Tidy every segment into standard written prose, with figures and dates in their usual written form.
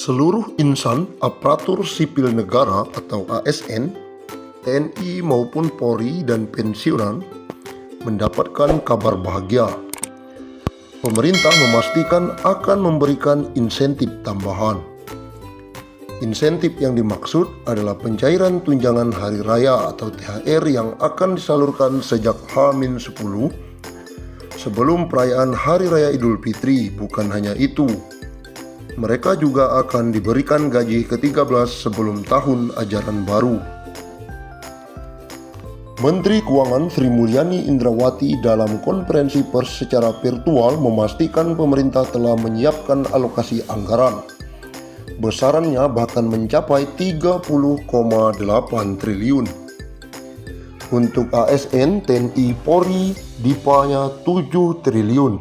Seluruh insan aparatur sipil negara atau ASN, TNI maupun Polri dan pensiunan mendapatkan kabar bahagia. Pemerintah memastikan akan memberikan insentif tambahan. Insentif yang dimaksud adalah pencairan tunjangan hari raya atau THR yang akan disalurkan sejak H-10 sebelum perayaan Hari Raya Idul Fitri. Bukan hanya itu, mereka juga akan diberikan gaji ke-13 sebelum tahun ajaran baru. Menteri Keuangan Sri Mulyani Indrawati dalam konferensi pers secara virtual memastikan pemerintah telah menyiapkan alokasi anggaran. Besarannya bahkan mencapai 30,8 triliun. Untuk ASN, TNI, Polri, DIPA-nya 7 triliun.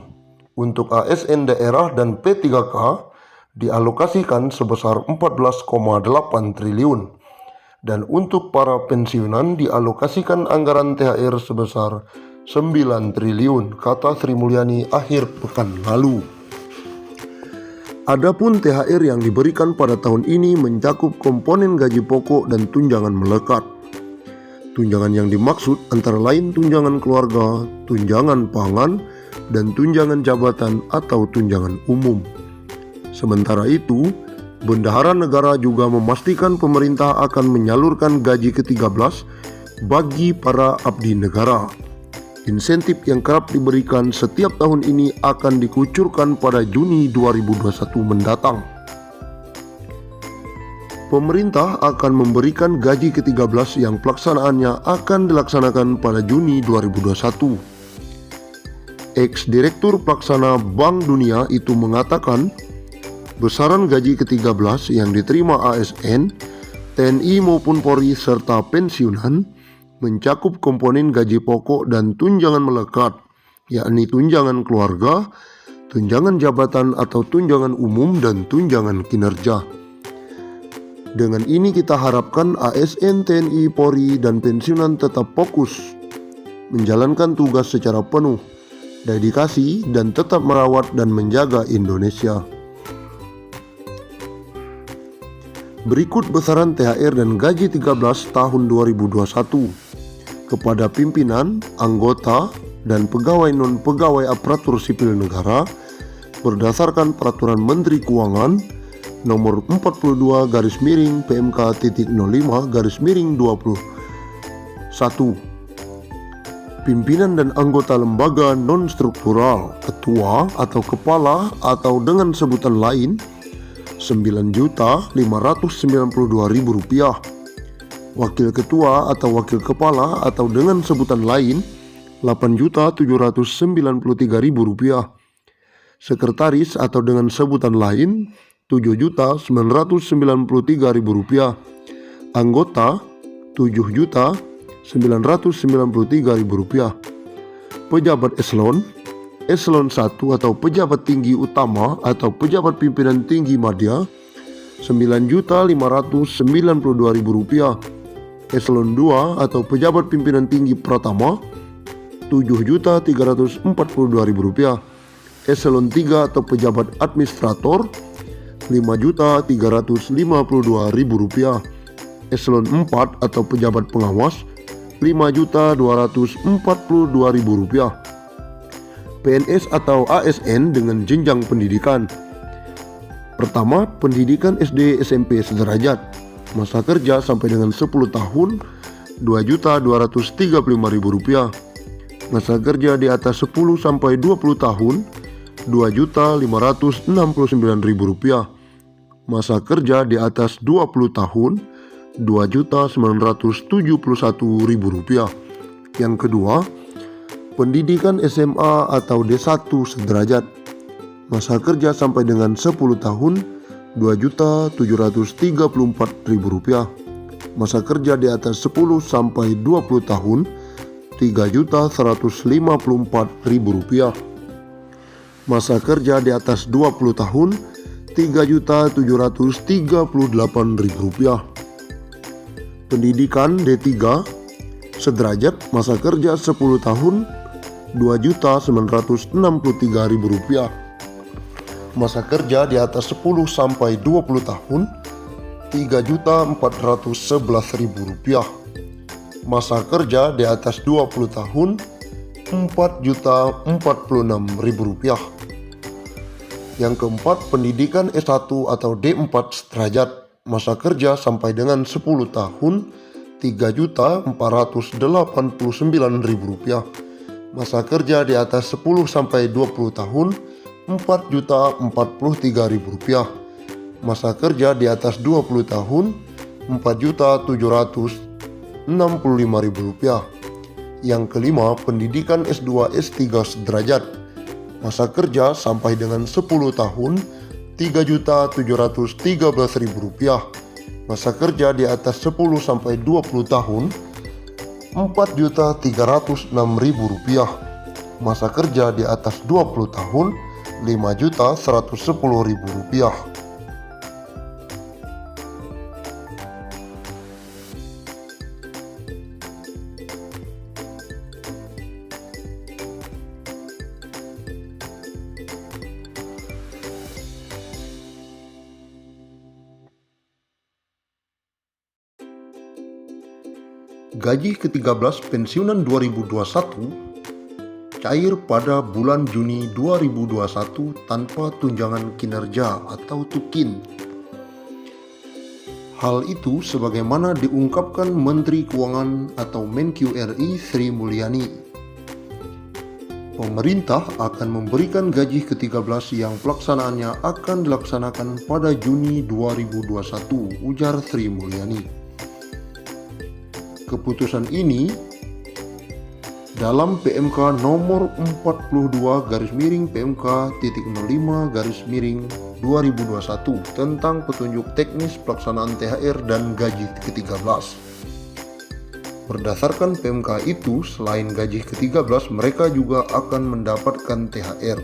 Untuk ASN daerah dan P3K dialokasikan sebesar 14,8 triliun. Dan untuk para pensiunan dialokasikan anggaran THR sebesar 9 triliun, kata Sri Mulyani akhir pekan lalu. Adapun THR yang diberikan pada tahun ini mencakup komponen gaji pokok dan tunjangan melekat. Tunjangan yang dimaksud antara lain tunjangan keluarga, tunjangan pangan, dan tunjangan jabatan atau tunjangan umum. Sementara itu, Bendahara Negara juga memastikan pemerintah akan menyalurkan gaji ke-13 bagi para abdi negara. Insentif yang kerap diberikan setiap tahun ini akan dikucurkan pada Juni 2021 mendatang. Pemerintah akan memberikan gaji ke-13 yang pelaksanaannya akan dilaksanakan pada Juni 2021. Ex-Direktur Pelaksana Bank Dunia itu mengatakan, besaran gaji ke-13 yang diterima ASN, TNI maupun Polri serta pensiunan mencakup komponen gaji pokok dan tunjangan melekat, yakni tunjangan keluarga, tunjangan jabatan atau tunjangan umum, dan tunjangan kinerja. Dengan ini kita harapkan ASN, TNI, Polri, dan pensiunan tetap fokus menjalankan tugas secara penuh, dedikasi, dan tetap merawat dan menjaga Indonesia. Berikut besaran THR dan gaji 13 tahun 2021 kepada pimpinan, anggota, dan pegawai non-pegawai aparatur sipil negara berdasarkan Peraturan Menteri Keuangan Nomor 42/PMK.05/21. Pimpinan dan anggota lembaga non-struktural, ketua atau kepala atau dengan sebutan lain Rp9.592.000, wakil ketua atau wakil kepala atau dengan sebutan lain Rp8.793.000, sekretaris atau dengan sebutan lain Rp7.993.000, anggota Rp7.993.000, pejabat eselon 1 atau pejabat tinggi utama atau pejabat pimpinan tinggi madya Rp9.592.000, eselon 2 atau pejabat pimpinan tinggi pratama Rp7.342.000, eselon 3 atau pejabat administrator Rp5.352.000, eselon 4 atau pejabat pengawas Rp5.242.000. PNS atau ASN dengan jenjang pendidikan. Pertama, pendidikan SD SMP sederajat, masa kerja sampai dengan 10 tahun Rp2.235.000, masa kerja di atas 10 sampai 20 tahun Rp2.569.000, masa kerja di atas 20 tahun Rp2.971.000. Yang kedua, pendidikan SMA atau D1 sederajat, masa kerja sampai dengan 10 tahun Rp2.734.000, masa kerja di atas 10 sampai 20 tahun Rp3.154.000, masa kerja di atas 20 tahun Rp3.738.000. Pendidikan D3 sederajat, masa kerja 10 tahun Rp2.963.000. Masa kerja di atas 10 sampai 20 tahun Rp3.411.000. Masa kerja di atas 20 tahun Rp4.046.000. Yang keempat, pendidikan S1 atau D4 sederajat. Masa kerja sampai dengan 10 tahun Rp3.489.000. Masa kerja di atas 10 sampai 20 tahun Rp4.043.000. Masa kerja di atas 20 tahun Rp4.765.000. Yang kelima, pendidikan S2 S3 sederajat. Masa kerja sampai dengan 10 tahun Rp3.713.000. Masa kerja di atas 10 sampai 20 tahun Rp4.306.000. Masa kerja di atas 20 tahun Rp5.110.000. Gaji ke-13 pensiunan 2021 cair pada bulan Juni 2021 tanpa tunjangan kinerja atau TUKIN. Hal itu sebagaimana diungkapkan Menteri Keuangan atau Menq RI Sri Mulyani. Pemerintah akan memberikan gaji ke-13 yang pelaksanaannya akan dilaksanakan pada Juni 2021, ujar Sri Mulyani. Keputusan ini dalam PMK nomor 42/PMK.05/2021 tentang petunjuk teknis pelaksanaan THR dan gaji ke-13. Berdasarkan PMK itu, selain gaji ke-13, mereka juga akan mendapatkan THR.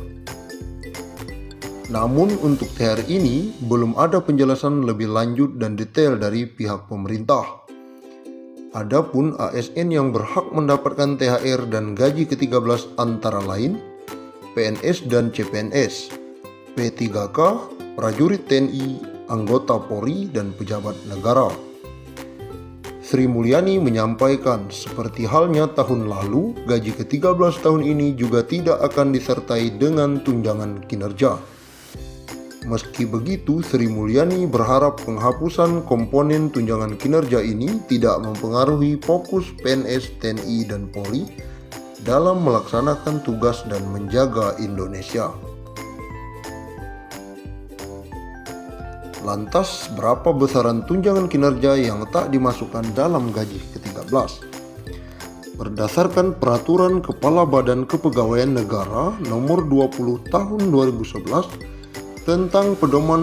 Namun untuk THR ini belum ada penjelasan lebih lanjut dan detail dari pihak pemerintah. Adapun ASN yang berhak mendapatkan THR dan gaji ke-13 antara lain PNS dan CPNS, P3K, prajurit TNI, anggota Polri, dan pejabat negara. Sri Mulyani menyampaikan, seperti halnya tahun lalu, gaji ke-13 tahun ini juga tidak akan disertai dengan tunjangan kinerja. Meski begitu, Sri Mulyani berharap penghapusan komponen tunjangan kinerja ini tidak mempengaruhi fokus PNS, TNI, dan Polri dalam melaksanakan tugas dan menjaga Indonesia. Lantas, berapa besaran tunjangan kinerja yang tak dimasukkan dalam gaji ke-13? Berdasarkan Peraturan Kepala Badan Kepegawaian Negara Nomor 20 Tahun 2011 tentang pedoman